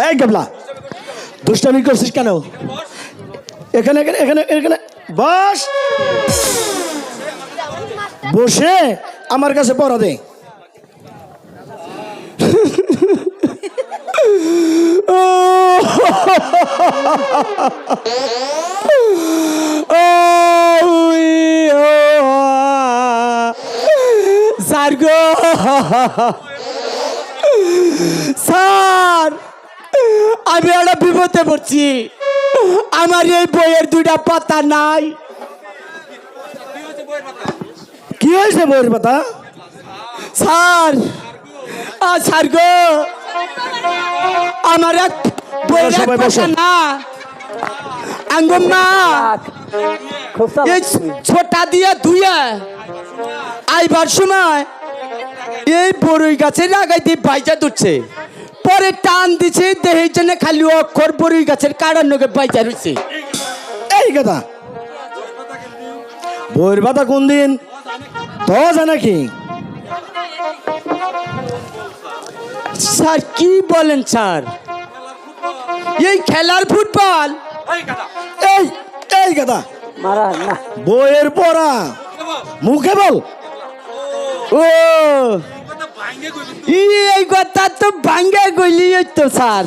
এই গাবলা দুষ্টামি করছিস কেন? এখানে এখানে এখানে এখানে বস, বসে আমার কাছে পড়া দে। স্যার গো, স্যার আমি একটা বিপদে পড়ছি, আমার এই বইয়ের দুইটা পাতা নাই। কি হয়েছে বইয়ের পাতা? স্যার স্যার গো, আমার এক বইয়ের পাতা না, আঙ্গম্মা এই ছোটা দিয়ে ধুয়ে আইবার সময় এই বড়ই গাছের আগাইতে বাইজা ধরছে, পরে টান দিছে দেহের জন্য খালি অক্ষর বড়ই গাছের কাড়ার নগে বাইজা রয়েছে। এই কথা বইয়ের পাতা কোন দিন তো জানা কি? স্যার কি বলেন স্যার? এই খেলার ফুটবল? এই এই কথা বইয়ের পড়া মুখে বল। ও এই কথা তো ভাঙ্গে গইলি তো স্যার।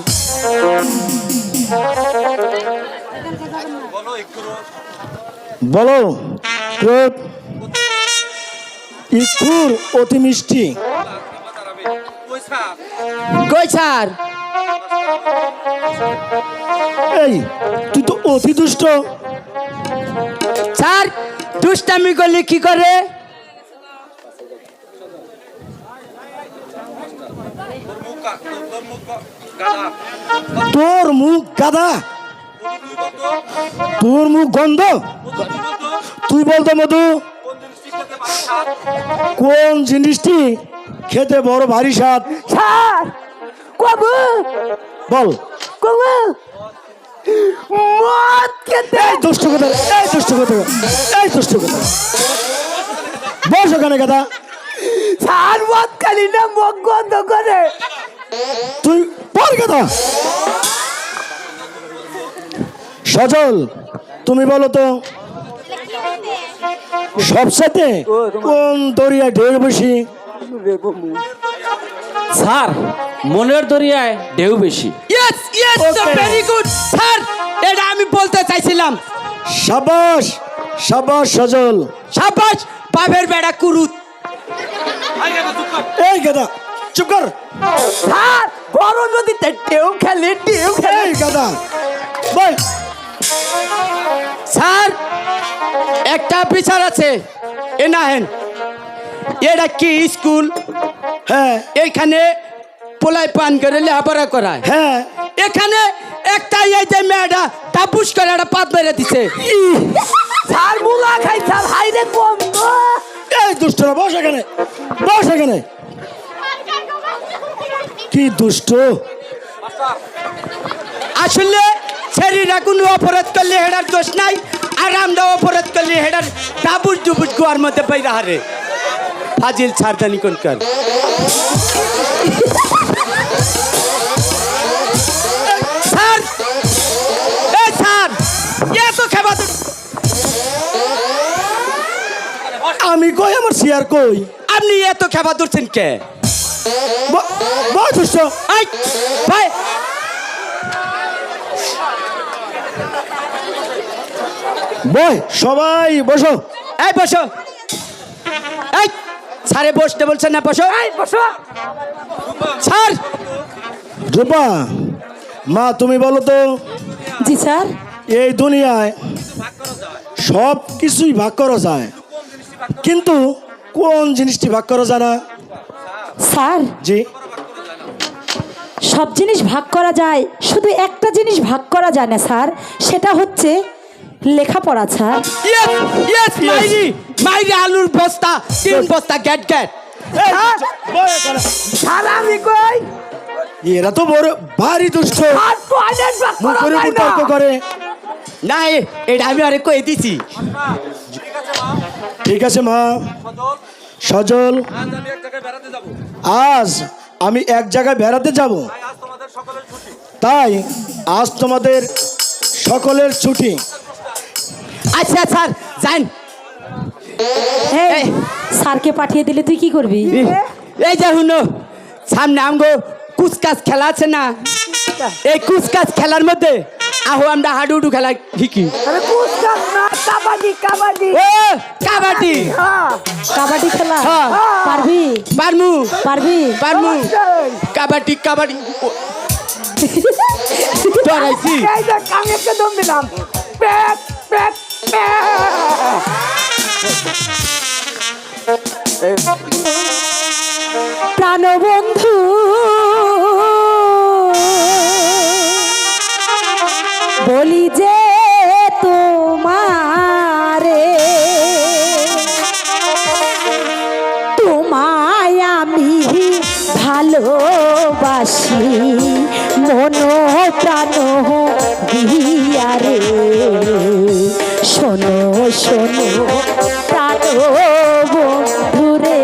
বলো ইকুর অতি মিষ্টি কই স্যার? এই তুই তো অতি দুষ্ট। স্যার দুষ্টামি করলে কি করে? তোর মুখ গাদা, তোর মুখ গন্ধ, তুই বলতো মধু কোন জিনিসটি খেতে বড় ভারী স্বাদ? স্যার কবু বল। কবু মদ খেতে। এই দুষ্ট কথা, এই দুষ্ট কথা, এই দুষ্ট কথা, বস ওখানে গাদা। স্যার মদ খালি না মুখ গন্ধ করে। তুই বল গাদা। সজল তুমি বলো তো সবসাথে কোন দরিয়ায় ঢেউ বেশি? স্যার মনের দরিয়ায় ঢেউ বেশি। Yes yes very good sir, এটা আমি বলতে চাইছিলাম। সাবাস সাবাস সজল, সাবাস বাপের বেড়া কুরুত। এই গাদা চুপ কর। স্যার বড় নদীতে ঢেউ খেলে, ঢেউ খেলে। এই গাদা বল। স্যার একটা বিচার আছে, এ না হেন এটা কি স্কুল? হ্যাঁ এইখানে পোলাই পান করে লেখাপড়া করায়। হ্যাঁ এখানে একটা এই যে মেয়েটা টাপুস করে একটা পাত মেরে দিছে। স্যার মুলা খাই স্যার, হাইরে বন্ধ। এই দুষ্টরা বস এখানে, বস এখানে। কি দুষ্ট! আসলে ছেড়িরা কোনো অপরাধ করলে হেডার দোষ নাই, আর আমরা অপরাধ করলে হেডার টাপুস ডুবুস গোয়ার মধ্যে বাইরা হারে। ফাজিল ছাড়দানি কোনকার। স্যার এই স্যার এত খেবা আমি কই আমার চেয়ার কই? আপনি এত খেবা ধরছেন কে? বস দুষ্ট। এই ভাই বই সবাই বসো। এই বসো। এই স্যারে বসতে বলছেন না, বসো। এই বসো স্যার। রূপা মা তুমি বলো তো, জি স্যার। এই দুনিয়ায় সব কিছুই ভাগ করা যায়, কিন্তু কোন জিনিসটি ভাগ করা যায় না? স্যার জি সব জিনিস ভাগ করা যায়, শুধু একটা জিনিস ভাগ করা যায় না স্যার, সেটা হচ্ছে লেখাপড়া স্যার। ইয়েস ইয়েস মাইরি মাইরি আলুর বস্তা 3 বস্তা গ্যাট গ্যাট। স্যার আমি কই এরা তো বড় ভারী দুষ্ট, মুখের উপর তর্ক করে। না এটা আমি আরে কই দিছি। ঠিক আছে মা। সজল আজ আমি এক জায়গায় বেড়াতে যাব, তাই আজ তোমাদের সকলের ছুটি। আচ্ছা স্যার যান। এই, স্যারকে পাঠিয়ে দিলে তুই কি করবি? এই যে শুনো, সামনে আমগো কুচকাচ খেলা আছে না, এই কুচকাচ খেলার মধ্যে আহো আমরা হাডুডু খেলা শিখি। কাবাডি কাবাডি ও কাবাডি, কাবাডি খেলা হ্যাঁ। পারবি? পারমু পারবি? পারমু কাবাডি কাবাডি ডরাইছি। এই দেখ আমি একটা দম দিলাম, পেট পেট প্রাণবন্ধু বলি যে তোমারে, তোমায় আমি ভালোবাসি মন প্রাণ দিয়া রে, শোনো শোনো প্রাণ বন্ধুরে।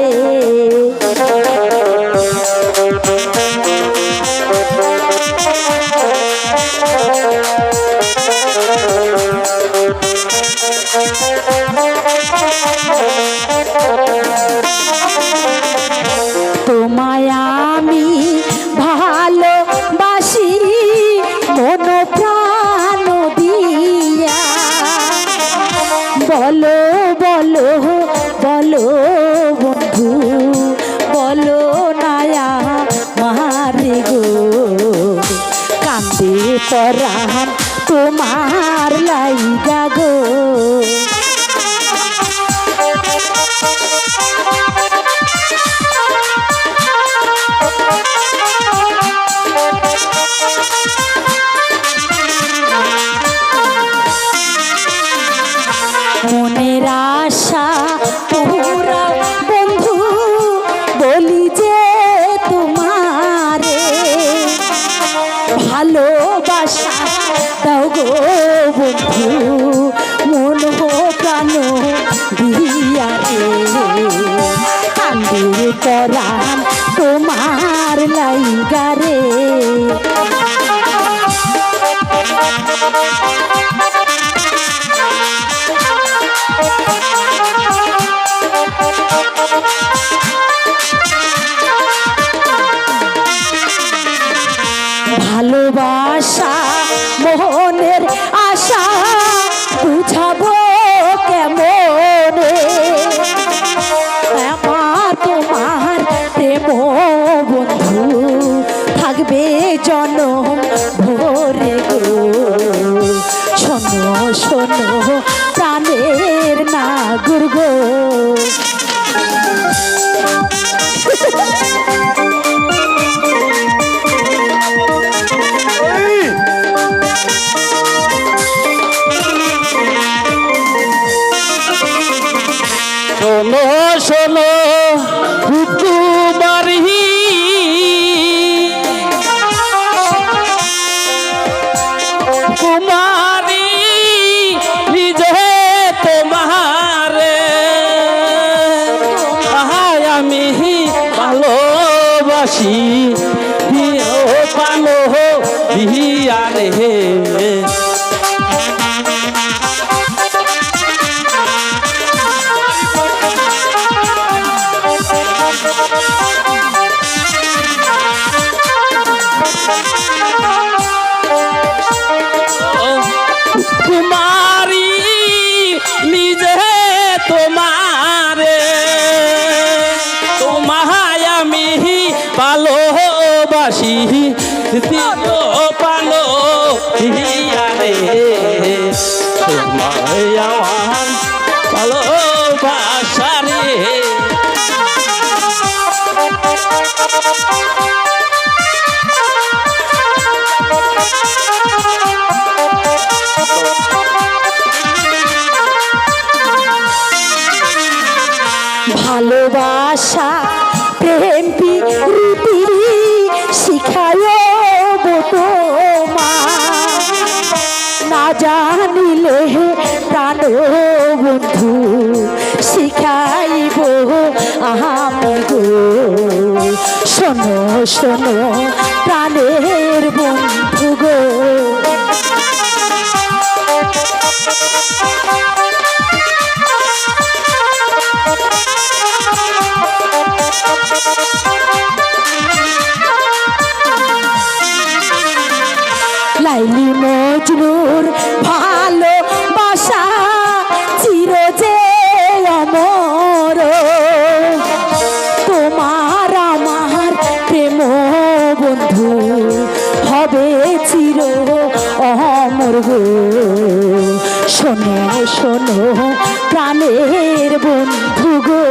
তোমায় আমি ভালোবাসি মন প্রাণ দিয়া, বলো বলো বলো বন্ধু বলো নায়া মারে গো, কান্দে পরাণ তোমার লাইগা গো। মনের আশা পুরা বন্ধু বলি যে তোমারে, ভালোবাসা দাও গো বন্ধু মন প্রাণ দিয়া রে, কান্দির পরাণ তোমার লাইগা রে। ভালোবাসা মোহনের আশা বুঝাবো কেমনে, আমার তোমার প্রেম বন্ধু থাকবে জনম ভরে গো, শোনো শোনো প্রাণের নাগুর গো। শোনো শোনো কুমারী, কুমারী নিজে তোমারে আমি ভালোবাসি পালো দিয়া রে। কুমারী নিজে তোমারে তোমায় আমি ভালোবাসি পালো দিয়া রে, তোমায় আমার ভালোবাসা রে। ভালোবাসা প্রেম প্রীতি শিখায় তোমার, না জানিলে প্রাণ বন্ধু শিখাইব আমি গো, শোনো শোনো প্রাণের বন্ধু লাইলি মজনুর ভালোবাসা চির যে অমর তোমার আমার প্রেম বন্ধু হবে চির অমর গো শোনো শোনো প্রাণের বন্ধু গো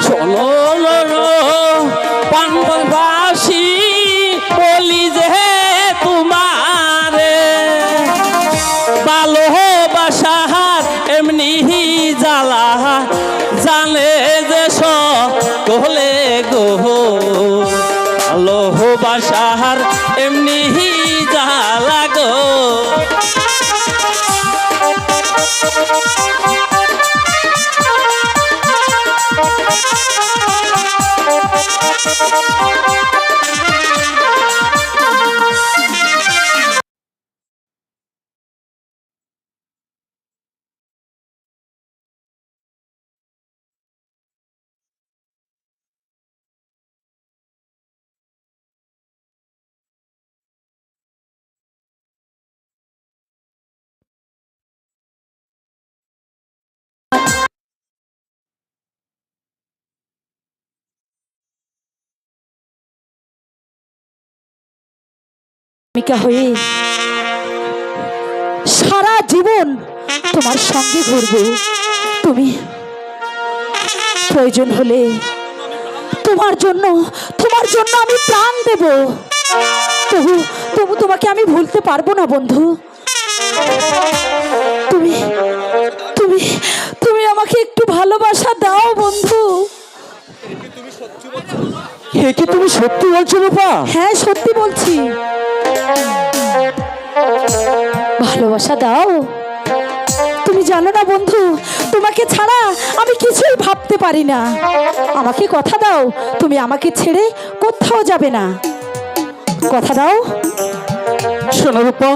চলো পান্ডবাসী বলি যে তোমারে ভালোবাসার এমনি জ্বালা জানে যে সকলে গো ভালোবাসার এমনি জ্বালা গো প্রেমিকা হয়ে সারা জীবন তোমার সঙ্গে ঘুরবো তুমি প্রয়োজন হলে তোমার জন্য আমি প্রাণ দেব তবু তবু তোমাকে আমি ভুলতে পারবো না বন্ধু তুমি তুমি তুমি আমাকে একটু ভালোবাসা দাও বন্ধু হে কি তুমি সত্যি বলছো রূপা? হ্যাঁ সত্যি বলছি ভালোবাসা দাও তুমি জানো না বন্ধু তোমাকে ছাড়া আমি কিছুই ভাবতে পারি না আমাকে কথা দাও তুমি আমাকে ছেড়ে কোথাও যাবে না কথা দাও শোনো রূপা,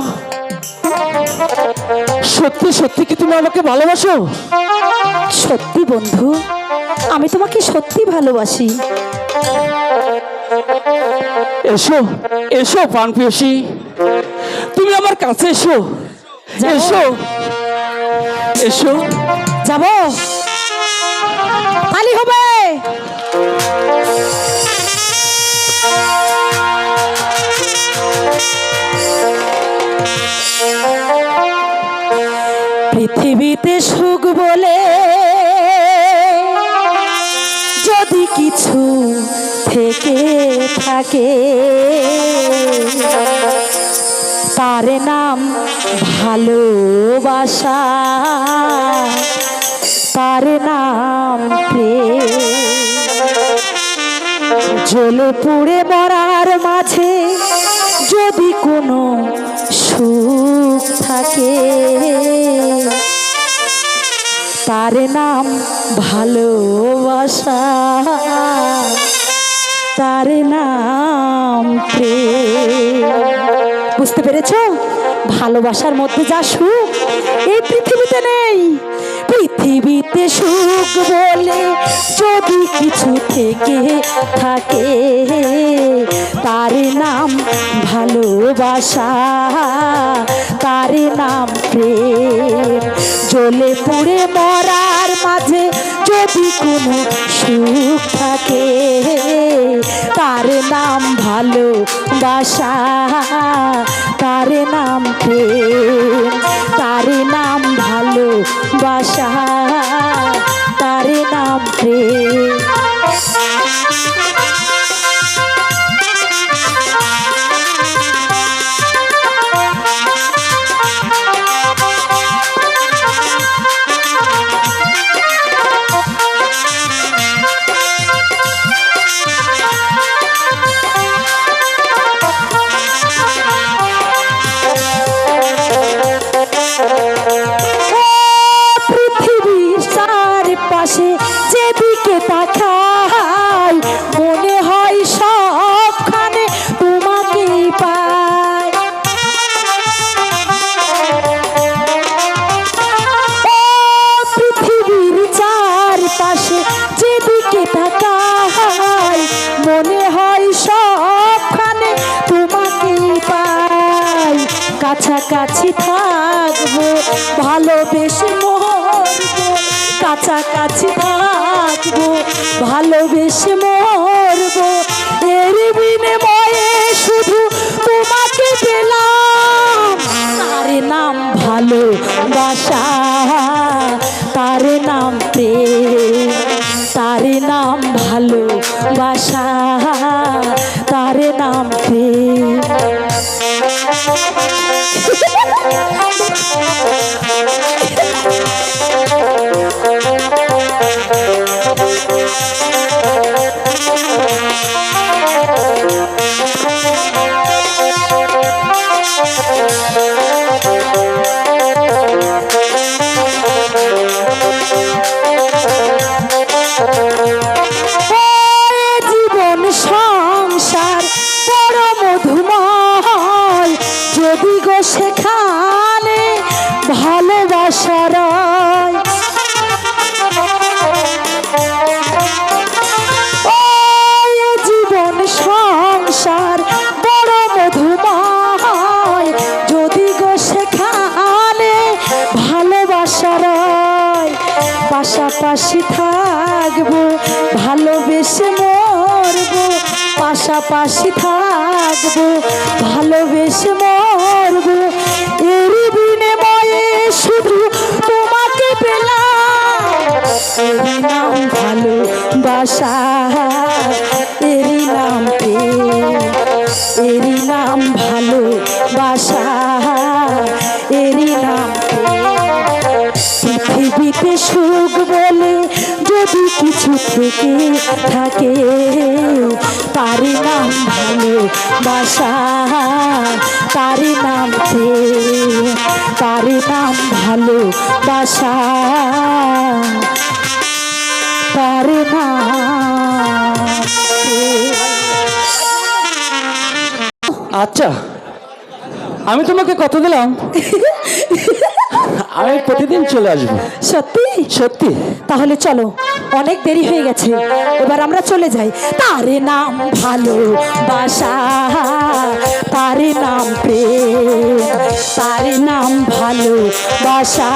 সত্যি সত্যি কি তুমি আমাকে ভালোবাসো? সত্যি বন্ধু আমি তোমাকে সত্যি ভালোবাসি এসো এসো প্রাণপ্রিয়সী, তুমি আমার কাছে এসো এসো এসো। যাব তালি হবে পৃথিবীতে সুখ বলে যদি কিছু থেকে থাকে তার নাম ভালোবাসা, তার নাম প্রেম। জ্বলে পুড়ে মরার মাঝে যদি কোনো সুখ থাকে তার নাম ভালোবাসা, তার নাম প্রেম। বুঝতে পেরেছো? ভালোবাসার মধ্যে যা সুখ এই পৃথিবীতে নেই। পৃথিবীতে সুখ বলে যদি কিছু থেকে থাকে তার নাম ভালোবাসা, তার নাম প্রেম। জ্বলে পুড়ে মরার মাঝে যদি কোনো সুখ থাকে তার নাম ভালোবাসা, তার নাম প্রেম। তার নাম ভালোবাসা, তার নাম প্রেম। যেদিকে তাক কাছাকাছি থাকবো ভালোবেসে মরবো, কাছাকাছি থাকবো ভালোবেসে মরবো, এর বিনিময়ে শুধু তোমাকে পেলাম, তার নাম ভালোবাসা, তার নাম প্রেম, তার নাম ভালোবাসা, তার নাম প্রেম। জীবন সংসার বড় মধুময়, যদি গো সেখানে ভালোবাসার জীবন সংসার বড় মধুময়, যদি গো সেখানে ভালোবাসার পাশাপাশি থাকবো ভালোবেসে মরবো, পাশাপাশি থাকবো ভালোবেসে মরবো, এর বিনিময়ে শুধু তোমাকে পেলাম, এরই নাম ভালোবাসা, এরই নাম প্রেম, এরই নাম ভালোবাসা, এরই নাম প্রেম। পৃথিবীতে সুখ বলে যদি কিছু থেকে থাকে, তারই নাম ভালোবাসা, তারই নাম প্রেম, তারই নাম ভালোবাসা, তার নাম প্রেম। আচ্ছা, আমি তোমাকে কত দিলাম? আমি প্রতিদিন চলে আসবো। সত্যি? সত্যি। তাহলে চলো, অনেক দেরি হয়ে গেছে, এবার আমরা চলে যাই। তার নাম ভালোবাসা, তার নাম প্রেম, তার নাম ভালোবাসা,